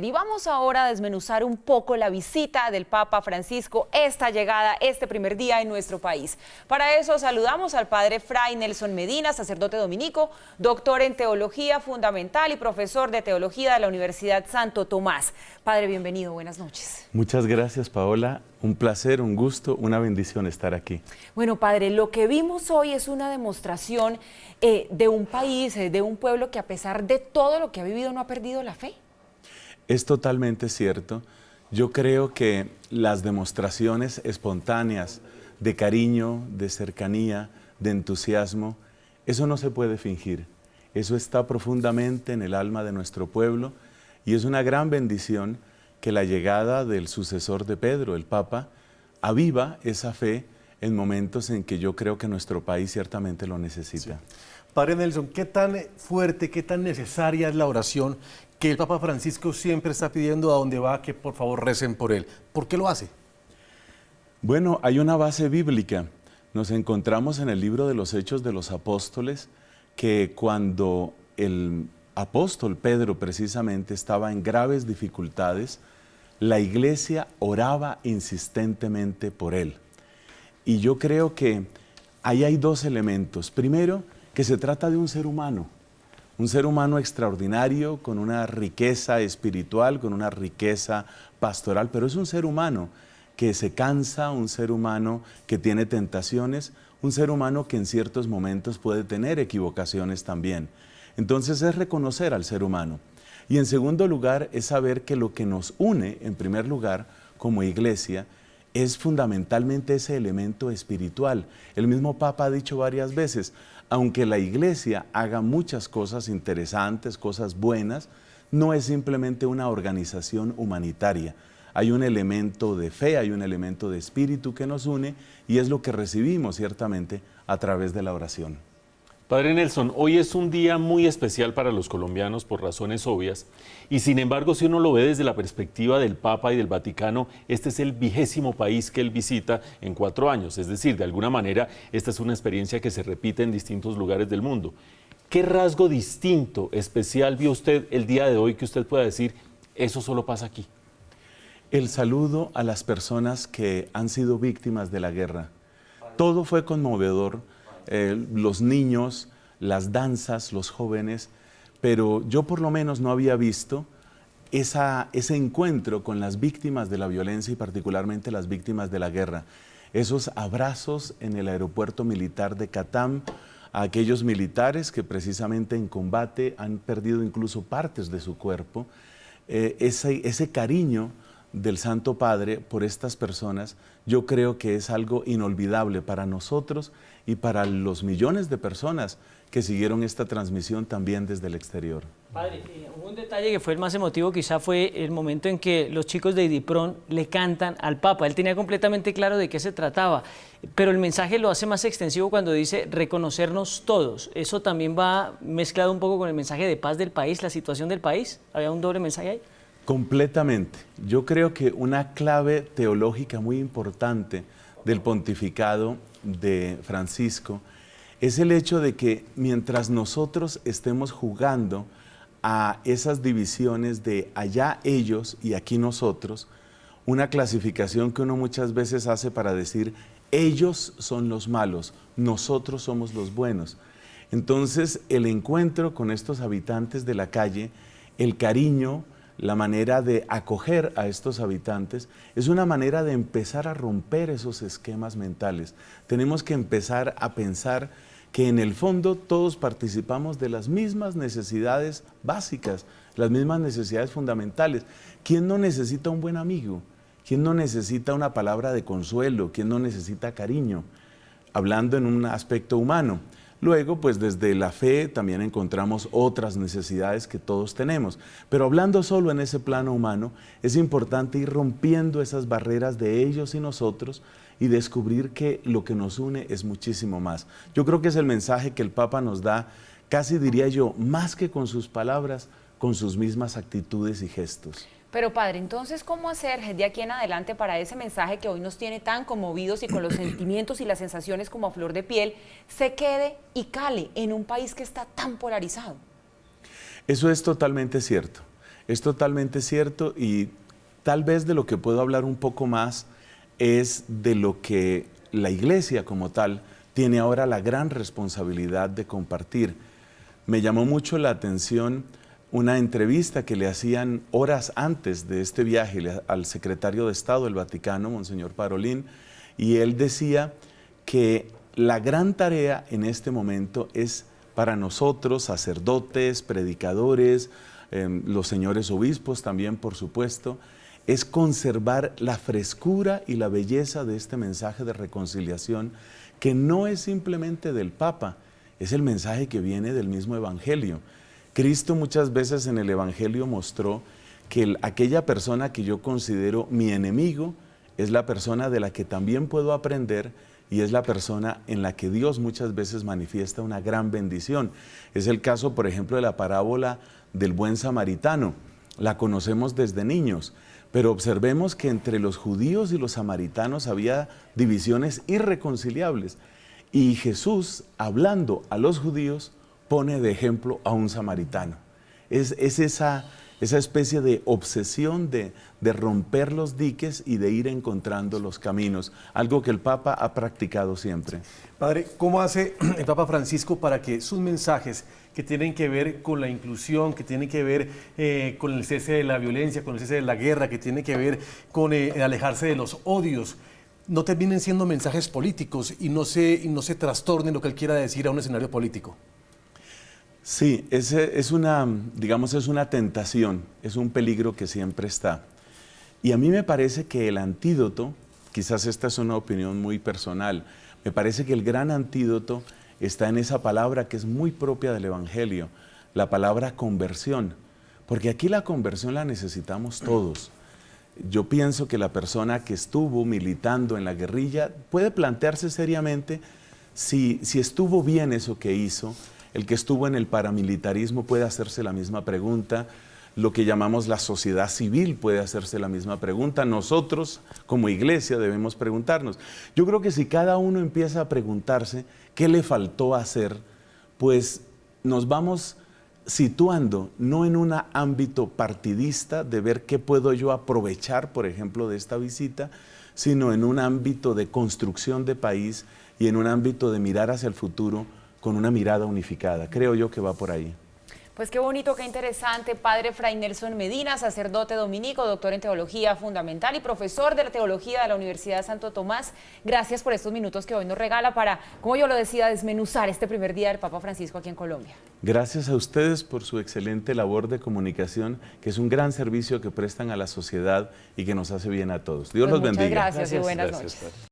Y vamos ahora a desmenuzar un poco la visita del Papa Francisco, esta llegada, este primer día en nuestro país. Para eso saludamos al padre Fray Nelson Medina, sacerdote dominico, doctor en teología fundamental y profesor de teología de la Universidad Santo Tomás. Padre, bienvenido, buenas noches. Muchas gracias, Paola. Un placer, un gusto, una bendición estar aquí. Bueno, padre, lo que vimos hoy es una demostración de un país, de un pueblo que a pesar de todo lo que ha vivido no ha perdido la fe. Es totalmente cierto. Yo creo que las demostraciones espontáneas de cariño, de cercanía, de entusiasmo, eso no se puede fingir. Eso está profundamente en el alma de nuestro pueblo y es una gran bendición que la llegada del sucesor de Pedro, el Papa, aviva esa fe en momentos en que yo creo que nuestro país ciertamente lo necesita. Sí. Padre Nelson, ¿qué tan fuerte, qué tan necesaria es la oración que el Papa Francisco siempre está pidiendo a donde va que por favor recen por él? ¿Por qué lo hace? Bueno, hay una base bíblica. Nos encontramos en el libro de los Hechos de los Apóstoles que cuando el apóstol Pedro precisamente estaba en graves dificultades, la iglesia oraba insistentemente por él. Y yo creo que ahí hay dos elementos. Primero, que se trata de un ser humano extraordinario, con una riqueza espiritual, con una riqueza pastoral, pero es un ser humano que se cansa, un ser humano que tiene tentaciones, un ser humano que en ciertos momentos puede tener equivocaciones también. Entonces es reconocer al ser humano. Y en segundo lugar es saber que lo que nos une, en primer lugar, como iglesia, es fundamentalmente ese elemento espiritual. El mismo Papa ha dicho varias veces, aunque la iglesia haga muchas cosas interesantes, cosas buenas, no es simplemente una organización humanitaria. Hay un elemento de fe, hay un elemento de espíritu que nos une y es lo que recibimos ciertamente a través de la oración. Padre Nelson, hoy es un día muy especial para los colombianos por razones obvias y sin embargo si uno lo ve desde la perspectiva del Papa y del Vaticano, este es el 20º país que él visita en 4 años, es decir, de alguna manera esta es una experiencia que se repite en distintos lugares del mundo. ¿Qué rasgo distinto, especial vio usted el día de hoy que usted pueda decir, eso solo pasa aquí? El saludo a las personas que han sido víctimas de la guerra. Todo fue conmovedor. Los niños, las danzas, los jóvenes, pero yo por lo menos no había visto ese encuentro con las víctimas de la violencia y particularmente las víctimas de la guerra. Esos abrazos en el aeropuerto militar de Catam, a aquellos militares que precisamente en combate han perdido incluso partes de su cuerpo, ese cariño del Santo Padre por estas personas, yo creo que es algo inolvidable para nosotros y para los millones de personas que siguieron esta transmisión también desde el exterior. Padre, hubo un detalle que fue el más emotivo, quizá fue el momento en que los chicos de IDIPRON le cantan al Papa. Él tenía completamente claro de qué se trataba, pero el mensaje lo hace más extensivo cuando dice reconocernos todos. ¿Eso también va mezclado un poco con el mensaje de paz del país, la situación del país? ¿Había un doble mensaje ahí? Completamente. Yo creo que una clave teológica muy importante del pontificado de Francisco es el hecho de que mientras nosotros estemos jugando a esas divisiones de allá ellos y aquí nosotros, una clasificación que uno muchas veces hace para decir ellos son los malos, nosotros somos los buenos. Entonces el encuentro con estos habitantes de la calle, el cariño, la manera de acoger a estos habitantes es una manera de empezar a romper esos esquemas mentales. Tenemos que empezar a pensar que en el fondo todos participamos de las mismas necesidades básicas, las mismas necesidades fundamentales. ¿Quién no necesita un buen amigo? ¿Quién no necesita una palabra de consuelo? ¿Quién no necesita cariño? Hablando en un aspecto humano. Luego, pues desde la fe también encontramos otras necesidades que todos tenemos. Pero hablando solo en ese plano humano, es importante ir rompiendo esas barreras de ellos y nosotros y descubrir que lo que nos une es muchísimo más. Yo creo que es el mensaje que el Papa nos da, casi diría yo, más que con sus palabras, con sus mismas actitudes y gestos. Pero padre, entonces, ¿cómo hacer de aquí en adelante para ese mensaje que hoy nos tiene tan conmovidos y con los sentimientos y las sensaciones como a flor de piel, se quede y cale en un país que está tan polarizado? Eso es totalmente cierto. Es totalmente cierto y tal vez de lo que puedo hablar un poco más es de lo que la Iglesia como tal tiene ahora la gran responsabilidad de compartir. Me llamó mucho la atención una entrevista que le hacían horas antes de este viaje al secretario de Estado del Vaticano, Monseñor Parolin, y él decía que la gran tarea en este momento es para nosotros, sacerdotes, predicadores, los señores obispos también, por supuesto, es conservar la frescura y la belleza de este mensaje de reconciliación, que no es simplemente del Papa, es el mensaje que viene del mismo Evangelio. Cristo muchas veces en el Evangelio mostró que aquella persona que yo considero mi enemigo es la persona de la que también puedo aprender y es la persona en la que Dios muchas veces manifiesta una gran bendición. Es el caso, por ejemplo, de la parábola del buen samaritano. La conocemos desde niños, pero observemos que entre los judíos y los samaritanos había divisiones irreconciliables. Y Jesús, hablando a los judíos, pone de ejemplo a un samaritano. Es esa especie de obsesión de romper los diques y de ir encontrando los caminos, algo que el Papa ha practicado siempre. Padre, ¿cómo hace el Papa Francisco para que sus mensajes que tienen que ver con la inclusión, que tienen que ver con el cese de la violencia, con el cese de la guerra, que tienen que ver con alejarse de los odios, no terminen siendo mensajes políticos y no se trastornen lo que él quiera decir a un escenario político? Sí, es una tentación, es un peligro que siempre está. Y a mí me parece que el antídoto, quizás esta es una opinión muy personal, me parece que el gran antídoto está en esa palabra que es muy propia del Evangelio, la palabra conversión, porque aquí la conversión la necesitamos todos. Yo pienso que la persona que estuvo militando en la guerrilla puede plantearse seriamente si estuvo bien eso que hizo. El que estuvo en el paramilitarismo puede hacerse la misma pregunta. Lo que llamamos la sociedad civil puede hacerse la misma pregunta. Nosotros, como iglesia, debemos preguntarnos. Yo creo que si cada uno empieza a preguntarse qué le faltó hacer, pues nos vamos situando no en un ámbito partidista de ver qué puedo yo aprovechar, por ejemplo, de esta visita, sino en un ámbito de construcción de país y en un ámbito de mirar hacia el futuro con una mirada unificada. Creo yo que va por ahí. Pues qué bonito, qué interesante, Padre Fray Nelson Medina, sacerdote dominico, doctor en Teología Fundamental y profesor de la Teología de la Universidad de Santo Tomás. Gracias por estos minutos que hoy nos regala para, como yo lo decía, desmenuzar este primer día del Papa Francisco aquí en Colombia. Gracias a ustedes por su excelente labor de comunicación, que es un gran servicio que prestan a la sociedad y que nos hace bien a todos. Dios los bendiga. Muchas gracias y buenas noches.